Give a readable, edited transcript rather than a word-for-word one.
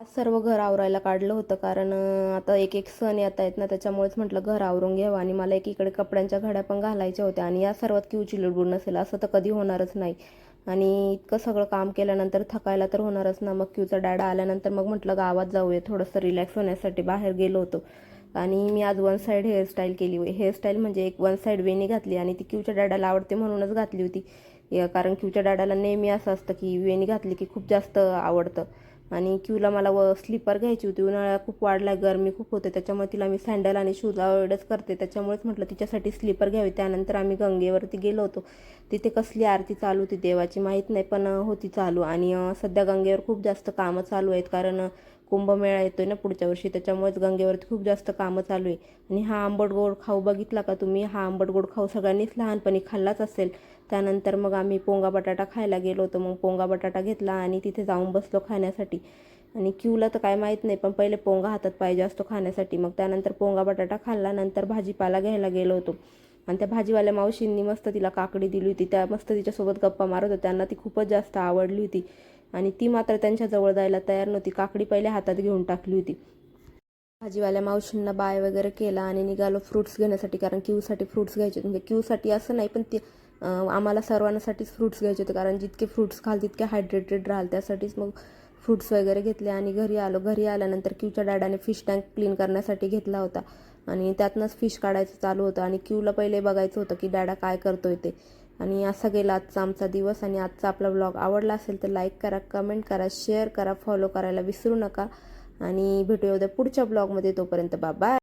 आज सर्व घर आवरायला काढलं होतं कारण आता एक एक सण येत आहेत ना, त्याच्यामुळेच म्हटलं घर आवरून घ्यावं. आणि मला एकीकडे कपड्यांच्या घड्या पण घालायच्या होत्या आणि या सर्वात क्यूची लुडबुड नसेल असं तर कधी होणारच नाही. आणि इतकं सगळं काम केल्यानंतर थकायला तर होणारच ना. मग क्यूचा डॅडा आल्यानंतर मग म्हटलं गावात जाऊया, थोडंसं रिलॅक्स होण्यासाठी बाहेर गेलो होतो. आणि मी आज वन साईड हेअरस्टाईल केली. हेअरस्टाईल म्हणजे एक वन साईड वेणी घातली आणि ती क्यूच्या डॅडाला आवडते म्हणूनच घातली होती. कारण क्यूच्या डॅडाला नेहमी असं असतं की वेणी घातली की खूप जास्त आवडतं. आणि क्यूला मला स्लीपर घ्यायची होती. उन्हाळा खूप वाढला, गरमी खूप होते, त्याच्यामुळे तिला मी सँडल आणि शूज अवॉइडच करते, त्याच्यामुळेच म्हटलं तिच्यासाठी स्लीपर घ्यावी. त्यानंतर आम्ही गंगेवरती गेलो होतो. तिथे कसली आरती चालू होती देवाची माहीत नाही, पण होती चालू. आणि सध्या गंगेवर खूप जास्त कामं चालू आहेत कारण कुंभमेळा येतोय ना पुढच्या वर्षी, त्याच्यामुळेच गंगेवरती खूप जास्त कामं चालू आहे. आणि हा आंबट गोड खाऊ बघितला का तुम्ही? हा आंबट गोड खाऊ सगळ्यांनीच लहानपणी खाल्लाच असेल. त्यानंतर मग आम्ही पोंगा बटाटा खायला गेलो होतो. मग पोंगा बटाटा घेतला आणि तिथे जाऊन बसलो खाण्यासाठी. आणि क्यूला तर काय माहीत नाही, पण पहिले पोंगा हातात पाहिजे असतो खाण्यासाठी. मग त्यानंतर पोंगा बटाटा खाल्ला. नंतर भाजीपाला घ्यायला गेलो होतो. आणि त्या भाजीवाल्या मावशींनी मस्त तिला काकडी दिली होती. त्या मस्त तिच्यासोबत गप्पा मारत होत्या. त्यांना ती खूपच जास्त आवडली होती आणि ती मात्र त्यांच्याजवळ जायला तयार नव्हती. काकडी पहिले हातात घेऊन टाकली होती. भाजीवाल्या मावशींना बाय वगैरे केला आणि निघालो फ्रूट्स घेण्यासाठी, कारण क्यूसाठी फ्रूट्स घ्यायचे. म्हणजे क्यूसाठी असं नाही, पण ते आम्हाला सर्वांसाठीच फ्रूट्स घ्यायचे होते, कारण जितके फ्रूट्स खाल तितके हायड्रेटेड राहाल, त्यासाठीच मग फ्रूट्स वगैरे घेतले. आणि घरी आलो. घरी आल्यानंतर क्यूच्या डॅडाने फिश टँक क्लीन करण्यासाठी घेतला होता आणि त्यातनंच फिश काढायचं चालू होतं. आणि क्यूला पहिले बघायचं होतं की डॅडा काय करतोय ते. आणि असा गेला आजचा आमचा दिवस. आणि आजचा आपला ब्लॉग आवडला असेल तर लाईक करा, कमेंट करा, शेअर करा, फॉलो करायला विसरू नका. आणि भेटूया उद्या पुढच्या ब्लॉगमध्ये. तोपर्यंत बाय.